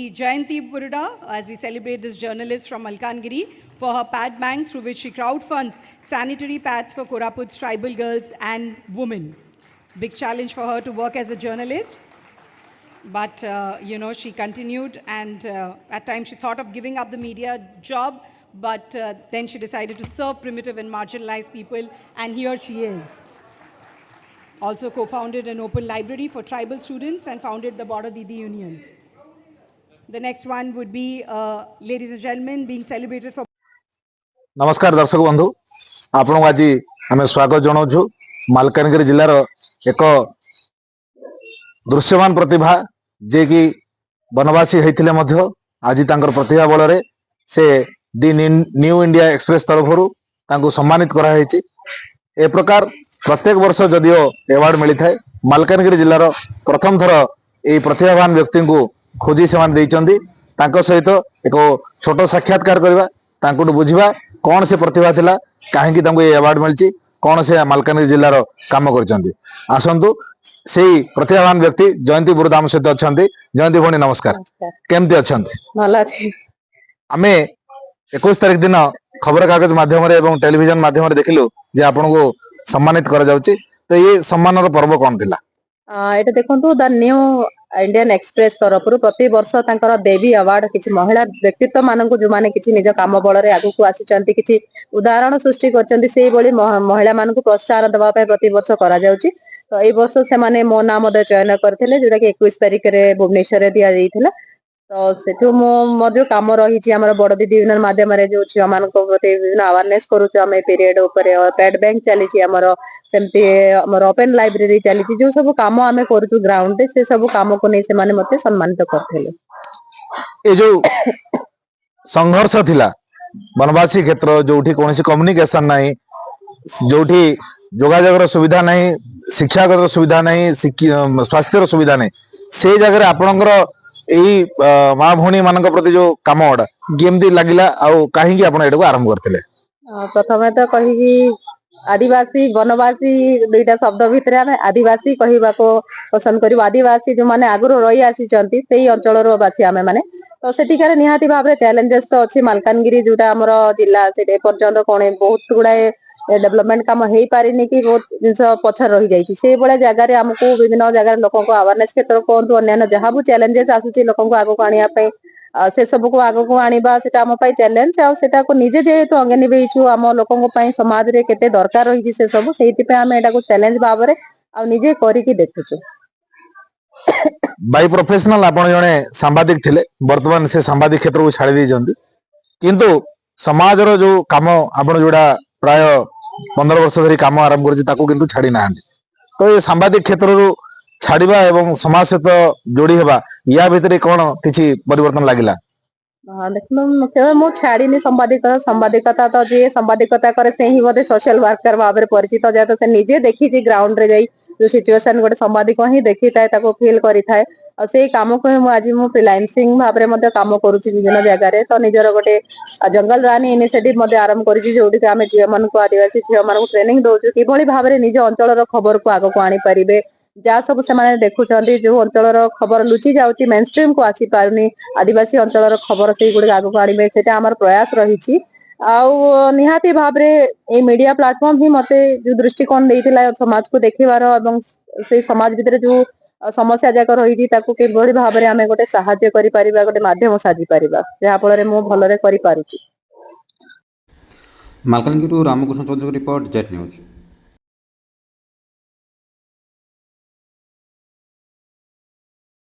Shri Jayanti Buruda as we celebrate this journalist from Malkangiri for her pad bank through which she crowdfunds sanitary pads for Koraput's tribal girls and women. Big challenge for her to work as a journalist. But, she continued and at times she thought of giving up the media job, but then she decided to serve primitive and marginalized people, and here she is. Also co-founded an open library for tribal students and founded the Border Didi Union. The next one would be, ladies and gentlemen, being celebrated for... नमस्कार दर्शक बंधु आपन आज आम स्वागत जनाऊँ मालकानगिरी जिलार एक दृश्यमान प्रतिभा जे कि बनवासी होते आज प्रतिभा बल से दि न्यू इंडिया एक्सप्रेस तरफ सम्मानित कराई। ए प्रकार प्रत्येक वर्ष जदियो एवार्ड मिलता है मालकानगिरी जिलार प्रथम थर ये प्रतिभावान व्यक्ति को खोजी से सहित एक छोट साक्षात्कार करवा बुझा कौन से प्रतिभा थिला कहीं एवार्ड मिली कौन से मालकानगिरी जिलार काम करसतु से प्रतिभावान व्यक्ति जयंती बुरुदा आम सहित अच्छा। जयंती भौणी नमस्कार, केमती अच्छा? आम 21 तारिख दिन खबर कागज माध्यम टेलीविजन माध्यम देखिलु जे आपन को सम्मानित करा जाउची, तो ये सम्मान पर्व कौन थिला? एटा देखंतु द न्यू इंडियन एक्सप्रेस तरफ प्रति वर्ष तांकर देवी अवार्ड किछि महिला व्यक्तित्व मानक जो माने किछि निज काम बल रे आगु को आसीचंती किछि उदाहरण सृष्टि करचंती सेही बळी महिला मानक प्रोत्साहन दबा पे प्रति वर्ष करा जाउची। तो ए वर्ष से माने मो नाम मते चयन करथिले जोटा कि 21 तारिख रे भुवनेश्वर रे दिया जाइथिला। तो सेठु मोर जो काम रही हमर बड़ दीदी यूनियन माध्यम रे जो छिया मानक प्रति विभिन्न अवेयरनेस करूछु हम पीरियड ऊपर पेड बैंक चली छी हमर सेमती हमर ओपन लाइब्रेरी चली छी जो सब काम हमें करूछु ग्राउंड से सब काम को नै से माने मते सम्मानित करथिले। ए जो संघर्ष थिला वनवासी क्षेत्र जोठी कोनसी कम्युनिकेशन नाही जोठी जोगाजोगर सुविधा नाही शिक्षागत सुविधा नाही स्वास्थ्य सुविधा नाही से जगह आपनकर यही माँ भौणी मान प्रति जो कम केमती लगिला कहीं आरंभ करते? प्रथम तो कही आदिवासी वनवासी दुईटा शब्द भितर आम आदिवासी कहवा को पसंद करूँ। आदिवासी जो माने आगुरी रही आसी से अंचल बासी आम मैंने तो सेठिकार निहाती भाव चैलेंजेस तो अच्छी मालकानगिरी जोटा आमर जिला से पर्यंत कौन बहुत गुड़ाए डेवलपमेंट काम हो पारिनी कि बहुत जिनस पछर रही जाइए से भाया जगह आमको विभिन्न जगह लोक अवेयरनेस क्षेत्र कहतु अन्य जहाँ भी चैलेंजेस आसूची लोक आगक आने से सब को आगक आने से आम चैलेंज आटा को निजे जेहेतु अंगे निभेचु आम लोक समाज रे केते दरकार रही से सब से आम एटा को चैलेंज भाव में निजे करिकी देखुचु। बाय प्रोफेशनल आपण जने सांबादिक थिले वर्तमान से सांबादिक क्षेत्र को छाड़ी देजंती किंतु समाज रो जो काम आपण जोड़ा प्राय 15 वर्ष धरी काम आरंभ कर छाड़ी ना। तो ये सांबादिक क्षेत्र छाड़िबा एवं समाज सहित जोड़ी हेबा या भितर कौन किछि परिवर्तन लागिला? देखो मु छाड़ीनी संवादिकता तो जे संवादिकता करे से ही बोधे सोशल वर्कर भाव में परिचित जाए तो से निजे देखी ग्राउंड रे जाई जो सिचुएशन गोटे संवादिक ही देखी थाए ताको फील करि थाए और से काम को आज मु फ्रीलांसिंग भाव में मते काम करूची विभिन्न जगह रे। तो निजर गोटे जंगल रानी इनिशिएटिव मते आरंभ करिछि जोडी आमे झियो मन को आदिवासी झियो मन को ट्रेनिंग दोजु कि भली भाव में निज अंचल खबर को आगो को आनी परिबे जहाँ सब से देखुं जो अंचल खबर लुचि जाऊँगी मेन स्ट्रीम को आसी पारुनी आदिवासी अंचल खबर से गुड़ आगक आने से आम प्रयास रही निहाती भाव में मीडिया प्लाटफॉर्म ही मते जो दृष्टिकोण देइथिला समाज को देखिबार एवं से समाज भितर जो समस्या जाक रही किभली भाव में आम गोटे साहाय्य करि परिबा गोटे माध्यम साजी परिबा जहाँ फल मु भलरे करि पारुची। मालकानगिरी रामकृष्ण चौधरी रिपोर्ट जेट न्यूज।